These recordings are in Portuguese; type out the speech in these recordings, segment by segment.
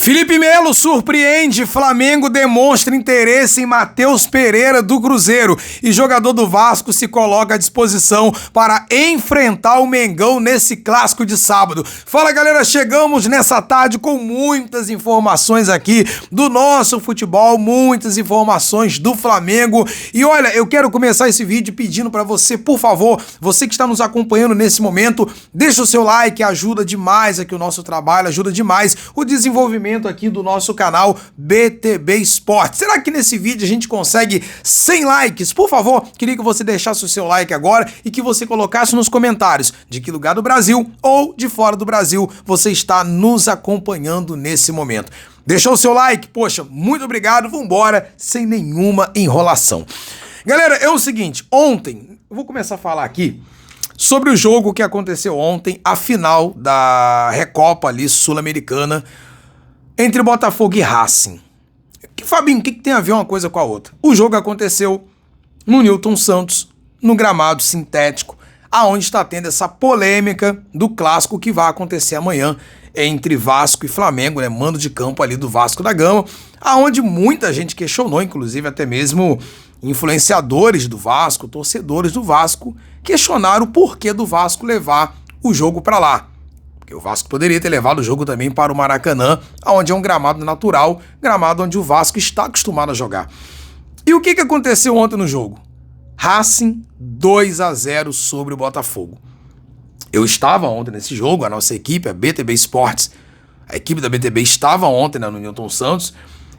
Felipe Melo surpreende, Flamengo demonstra interesse em Matheus Pereira do Cruzeiro e jogador do Vasco se coloca à disposição para enfrentar o Mengão nesse clássico de sábado. Fala galera, chegamos nessa tarde com muitas informações aqui do nosso futebol, muitas informações do Flamengo e olha, eu quero começar esse vídeo pedindo para você, por favor, você que está nos acompanhando nesse momento, deixa o seu like, ajuda demais aqui o nosso trabalho, ajuda demais o desenvolvimento aqui do nosso canal BTB Esportes. Será que nesse vídeo a gente consegue 100 likes? Por favor, queria que você deixasse o seu like agora e que você colocasse nos comentários de que lugar do Brasil ou de fora do Brasil você está nos acompanhando nesse momento. Deixou o seu like? Poxa, muito obrigado, vambora, sem nenhuma enrolação. Galera, é o seguinte, ontem, eu vou começar a falar aqui sobre o jogo que aconteceu ontem, a final da Recopa ali sul-americana, entre Botafogo e Racing. Fabinho, o que tem a ver uma coisa com a outra? O jogo aconteceu no Newton Santos, no gramado sintético, aonde está tendo essa polêmica do clássico que vai acontecer amanhã entre Vasco e Flamengo, né? Mando de campo ali do Vasco da Gama, aonde muita gente questionou, inclusive até mesmo influenciadores do Vasco, torcedores do Vasco, questionaram o porquê do Vasco levar o jogo para lá. Porque o Vasco poderia ter levado o jogo também para o Maracanã, onde é um gramado natural, gramado onde o Vasco está acostumado a jogar. E o que aconteceu ontem no jogo? Racing 2-0 sobre o Botafogo. Eu estava ontem nesse jogo, a nossa equipe, a BTB Esportes, a equipe da BTB estava ontem no Newton Santos,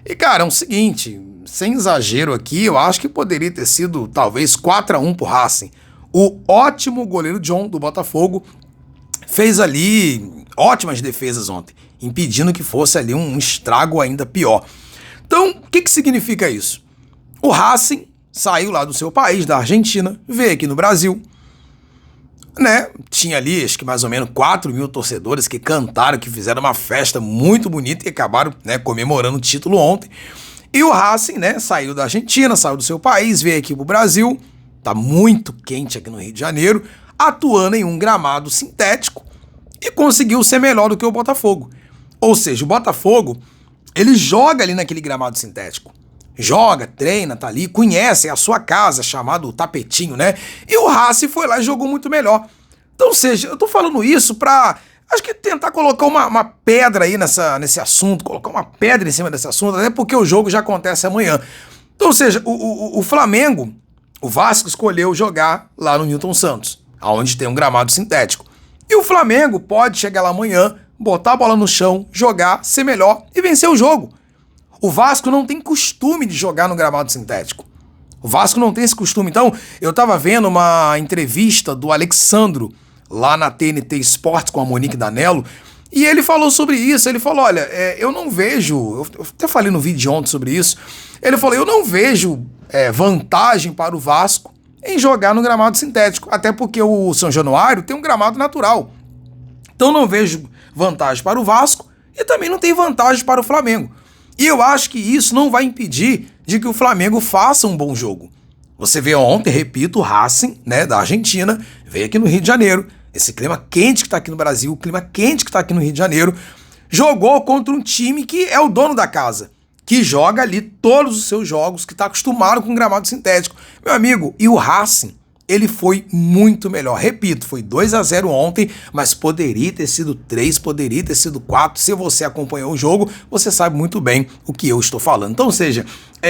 e cara, é o seguinte, sem exagero aqui, eu acho que poderia ter sido talvez 4-1 pro Racing. O ótimo goleiro John do Botafogo fez ali ótimas defesas ontem, impedindo que fosse ali um estrago ainda pior. Então, o que significa isso? O Racing saiu lá do seu país, da Argentina, veio aqui no Brasil, né? Tinha ali, acho que mais ou menos 4.000 torcedores que cantaram, que fizeram uma festa muito bonita e acabaram, né, comemorando o título ontem. E o Racing, né, saiu da Argentina, saiu do seu país, veio aqui pro Brasil, tá muito quente aqui no Rio de Janeiro, atuando em um gramado sintético e conseguiu ser melhor do que o Botafogo. Ou seja, o Botafogo, ele joga ali naquele gramado sintético. Joga, treina, tá ali, conhece a sua casa, chamado tapetinho, né? E o Racing foi lá e jogou muito melhor. Então, ou seja, eu tô falando isso pra, acho que tentar colocar uma pedra aí nesse assunto, colocar uma pedra em cima desse assunto, até porque o jogo já acontece amanhã. Então, ou seja, o Flamengo, o Vasco escolheu jogar lá no Newton Santos, onde tem um gramado sintético. E o Flamengo pode chegar lá amanhã, botar a bola no chão, jogar, ser melhor e vencer o jogo. O Vasco não tem costume de jogar no gramado sintético. O Vasco não tem esse costume. Então, eu tava vendo uma entrevista do Alexandro lá na TNT Esportes com a Monique Danello e ele falou sobre isso. Ele falou, olha, eu não vejo... Eu até falei no vídeo de ontem sobre isso. Ele falou, eu não vejo vantagem para o Vasco em jogar no gramado sintético, até porque o São Januário tem um gramado natural. Então não vejo vantagem para o Vasco e também não tem vantagem para o Flamengo. E eu acho que isso não vai impedir de que o Flamengo faça um bom jogo. Você vê ontem, repito, o Racing, né, da Argentina, veio aqui no Rio de Janeiro, esse clima quente que está aqui no Brasil, o clima quente que está aqui no Rio de Janeiro, jogou contra um time que é o dono da casa, que joga ali todos os seus jogos, que está acostumado com gramado sintético. Meu amigo, e o Racing, ele foi muito melhor. Repito, foi 2-0 ontem, mas poderia ter sido 3, poderia ter sido 4. Se você acompanhou o jogo, você sabe muito bem o que eu estou falando. Então, ou seja,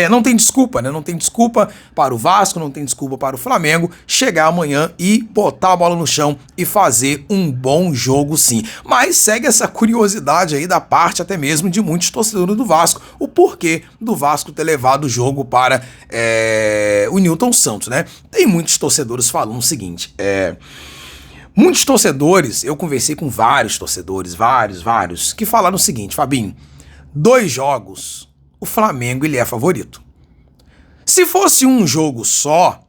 não tem desculpa, né? Não tem desculpa para o Vasco, não tem desculpa para o Flamengo chegar amanhã e botar a bola no chão e fazer um bom jogo sim. Mas segue essa curiosidade aí da parte até mesmo de muitos torcedores do Vasco, o porquê do Vasco ter levado o jogo para o Newton Santos, né? Tem muitos torcedores falando o seguinte, muitos torcedores, eu conversei com vários torcedores, vários, que falaram o seguinte, Fabinho, 2 jogos... o Flamengo ele é favorito. Se fosse um jogo só,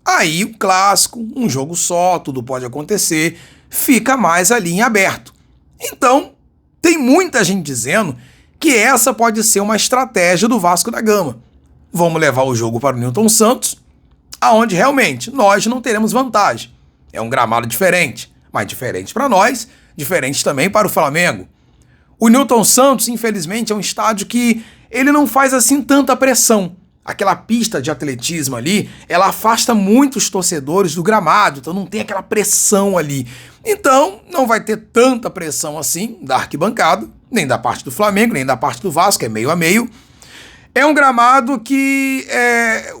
aí o clássico, um jogo só, tudo pode acontecer, fica mais ali em aberto. Então, tem muita gente dizendo que essa pode ser uma estratégia do Vasco da Gama. Vamos levar o jogo para o Newton Santos, aonde realmente nós não teremos vantagem. É um gramado diferente, mas diferente para nós, diferente também para o Flamengo. O Newton Santos, infelizmente, é um estádio que ele não faz assim tanta pressão. Aquela pista de atletismo ali, ela afasta muito os torcedores do gramado, então não tem aquela pressão ali. Então, não vai ter tanta pressão assim da arquibancada, nem da parte do Flamengo, nem da parte do Vasco, é meio a meio. É um gramado que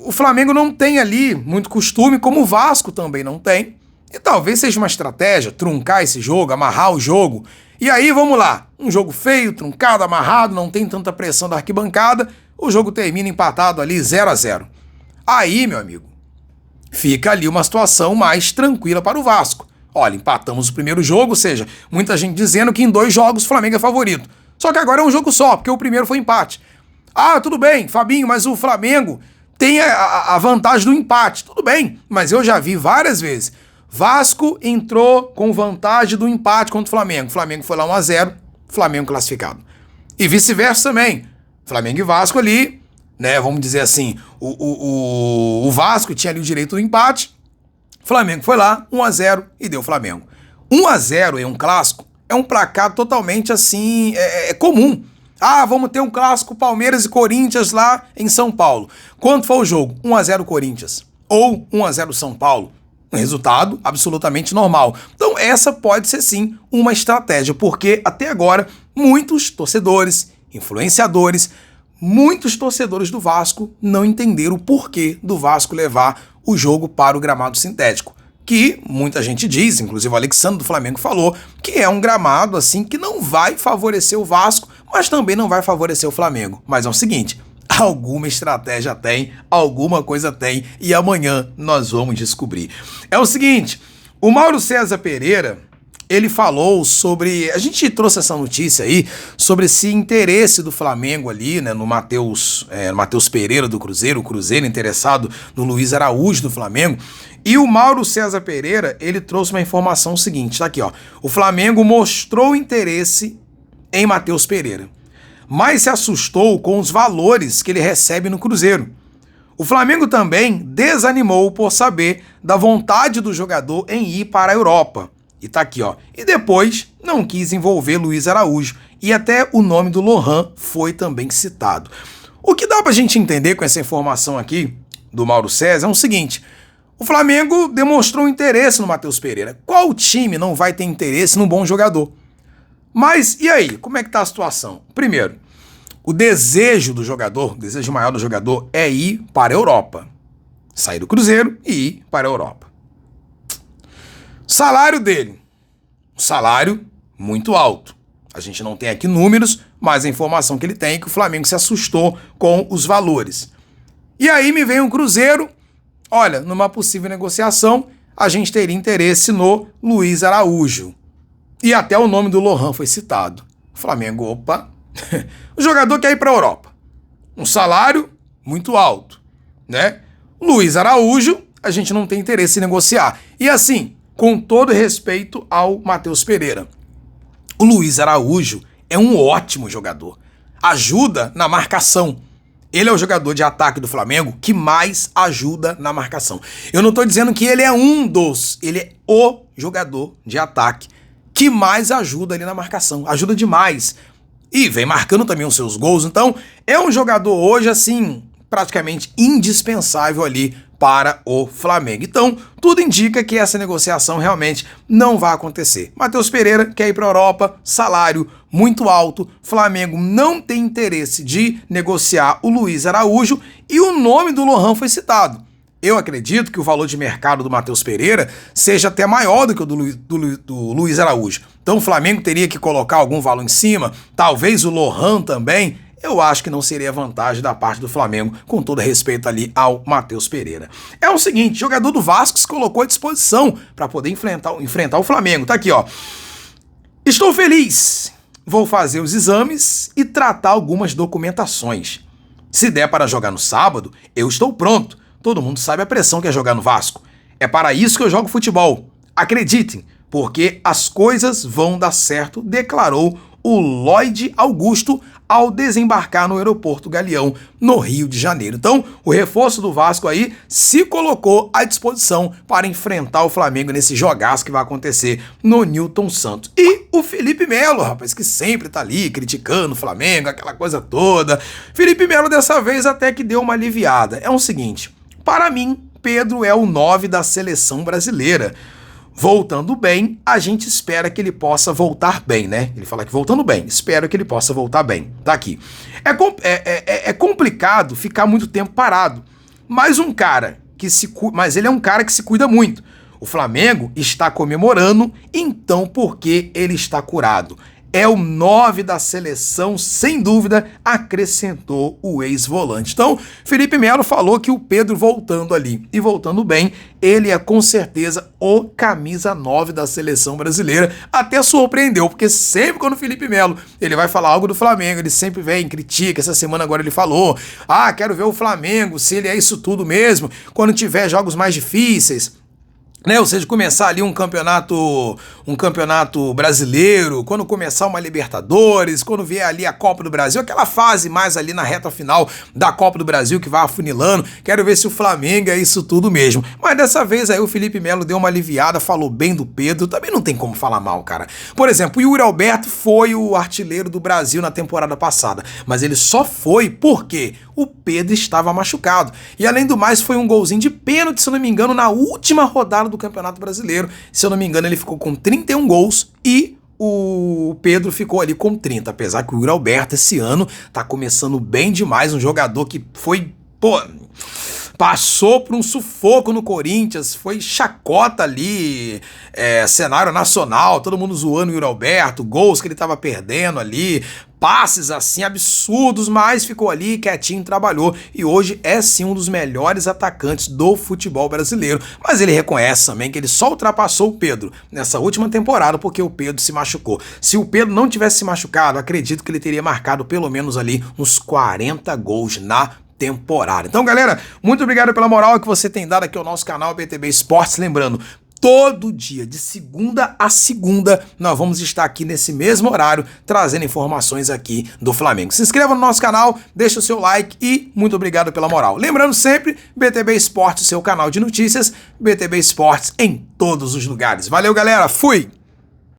o Flamengo não tem ali muito costume, como o Vasco também não tem. E talvez seja uma estratégia truncar esse jogo, amarrar o jogo. E aí, vamos lá, um jogo feio, truncado, amarrado, não tem tanta pressão da arquibancada, o jogo termina empatado ali 0-0. Aí, meu amigo, fica ali uma situação mais tranquila para o Vasco. Olha, empatamos o primeiro jogo, ou seja, muita gente dizendo que em 2 jogos o Flamengo é favorito. Só que agora é um jogo só, porque o primeiro foi empate. Ah, tudo bem, Fabinho, mas o Flamengo tem a vantagem do empate. Tudo bem, mas eu já vi várias vezes. Vasco entrou com vantagem do empate contra o Flamengo. O Flamengo foi lá 1-0, Flamengo classificado. E vice-versa também. Flamengo e Vasco ali, né, vamos dizer assim, o Vasco tinha ali o direito do empate, Flamengo foi lá, 1-0 e deu Flamengo. 1-0 em um clássico é um placar totalmente assim, comum. Ah, vamos ter um clássico Palmeiras e Corinthians lá em São Paulo. Quanto foi o jogo? 1-0 Corinthians ou 1-0 São Paulo. Um resultado absolutamente normal. Então essa pode ser sim uma estratégia, porque até agora muitos torcedores, influenciadores, muitos torcedores do Vasco não entenderam o porquê do Vasco levar o jogo para o gramado sintético. Que muita gente diz, inclusive o Alexandre do Flamengo falou, que é um gramado assim que não vai favorecer o Vasco, mas também não vai favorecer o Flamengo. Mas é o seguinte, alguma estratégia tem, alguma coisa tem, e amanhã nós vamos descobrir. É o seguinte, o Mauro César Pereira, ele falou sobre, a gente trouxe essa notícia aí, sobre esse interesse do Flamengo ali, né, no Matheus Pereira do Cruzeiro, o Cruzeiro interessado no Luiz Araújo do Flamengo, e o Mauro César Pereira, ele trouxe uma informação seguinte, tá aqui ó, o Flamengo mostrou interesse em Matheus Pereira, mas se assustou com os valores que ele recebe no Cruzeiro. O Flamengo também desanimou por saber da vontade do jogador em ir para a Europa. E tá aqui, ó. E depois não quis envolver Luiz Araújo. E até o nome do Lohan foi também citado. O que dá pra gente entender com essa informação aqui do Mauro César é o seguinte. O Flamengo demonstrou interesse no Matheus Pereira. Qual time não vai ter interesse num bom jogador? Mas e aí? Como é que tá a situação? Primeiro, o desejo do jogador, o desejo maior do jogador é ir para a Europa. Sair do Cruzeiro e ir para a Europa. Salário dele, um salário muito alto. A gente não tem aqui números, mas a informação que ele tem é que o Flamengo se assustou com os valores. E aí me vem um Cruzeiro, olha, numa possível negociação, a gente teria interesse no Luiz Araújo. E até o nome do Lohan foi citado. O Flamengo, opa, o jogador quer ir para a Europa. Um salário muito alto, né? Luiz Araújo, a gente não tem interesse em negociar. E assim, com todo respeito ao Matheus Pereira, o Luiz Araújo é um ótimo jogador. Ajuda na marcação. Ele é o jogador de ataque do Flamengo que mais ajuda na marcação. Eu não estou dizendo que ele é ele é o jogador de ataque que mais ajuda ali na marcação. Ajuda demais. E vem marcando também os seus gols. Então, é um jogador hoje, assim, praticamente indispensável ali para o Flamengo. Então, tudo indica que essa negociação realmente não vai acontecer. Matheus Pereira quer ir para a Europa, salário muito alto, Flamengo não tem interesse de negociar o Luiz Araújo e o nome do Lohan foi citado. Eu acredito que o valor de mercado do Matheus Pereira seja até maior do que o do Luiz Araújo. Então o Flamengo teria que colocar algum valor em cima, talvez o Lohan também. Eu acho que não seria vantagem da parte do Flamengo, com todo respeito ali ao Matheus Pereira. É o seguinte, jogador do Vasco se colocou à disposição para poder enfrentar o Flamengo. Tá aqui, ó. Estou feliz. Vou fazer os exames e tratar algumas documentações. Se der para jogar no sábado, eu estou pronto. Todo mundo sabe a pressão que é jogar no Vasco. É para isso que eu jogo futebol. Acreditem, porque as coisas vão dar certo, declarou o Lloyd Augusto ao desembarcar no aeroporto Galeão, no Rio de Janeiro. Então, o reforço do Vasco aí se colocou à disposição para enfrentar o Flamengo nesse jogaço que vai acontecer no Newton Santos. E o Felipe Melo, rapaz, que sempre tá ali criticando o Flamengo, aquela coisa toda. Felipe Melo dessa vez até que deu uma aliviada. É o seguinte, para mim, Pedro é o 9 da seleção brasileira. Voltando bem, a gente espera que ele possa voltar bem, né? Ele fala que voltando bem, espero que ele possa voltar bem. Tá aqui. É complicado ficar muito tempo parado, mas mas ele é um cara que se cuida muito. O Flamengo está comemorando, então por que ele está curado? É o 9 da seleção, sem dúvida, acrescentou o ex-volante. Então, Felipe Melo falou que o Pedro voltando ali e voltando bem, ele é com certeza o camisa 9 da seleção brasileira. Até surpreendeu, porque sempre quando o Felipe Melo ele vai falar algo do Flamengo, ele sempre vem, critica. Essa semana agora ele falou, quero ver o Flamengo, se ele é isso tudo mesmo, quando tiver jogos mais difíceis. Né, ou seja, começar ali um campeonato brasileiro, quando começar uma Libertadores, quando vier ali a Copa do Brasil, aquela fase mais ali na reta final da Copa do Brasil que vai afunilando, quero ver se o Flamengo é isso tudo mesmo. Mas dessa vez aí o Felipe Melo deu uma aliviada, falou bem do Pedro, também não tem como falar mal, cara. Por exemplo, o Yuri Alberto foi o artilheiro do Brasil na temporada passada, mas ele só foi porque o Pedro estava machucado. E além do mais, foi um golzinho de pênalti, se eu não me engano, na última rodada do Campeonato Brasileiro. Se eu não me engano, ele ficou com 31 gols e o Pedro ficou ali com 30, apesar que o Yuri Alberto esse ano tá começando bem demais, um jogador que foi, passou por um sufoco no Corinthians, foi chacota ali, cenário nacional, todo mundo zoando o Yuri Alberto, gols que ele tava perdendo ali, passes assim absurdos, mas ficou ali quietinho, trabalhou e hoje é sim um dos melhores atacantes do futebol brasileiro. Mas ele reconhece também que ele só ultrapassou o Pedro nessa última temporada porque o Pedro se machucou. Se o Pedro não tivesse se machucado, acredito que ele teria marcado pelo menos ali uns 40 gols na temporada. Então, galera, muito obrigado pela moral que você tem dado aqui ao nosso canal BTB Esportes. Lembrando, todo dia, de segunda a segunda, nós vamos estar aqui nesse mesmo horário, trazendo informações aqui do Flamengo. Se inscreva no nosso canal, deixa o seu like e muito obrigado pela moral. Lembrando sempre, BTB Esportes, seu canal de notícias, BTB Esportes em todos os lugares. Valeu, galera, fui!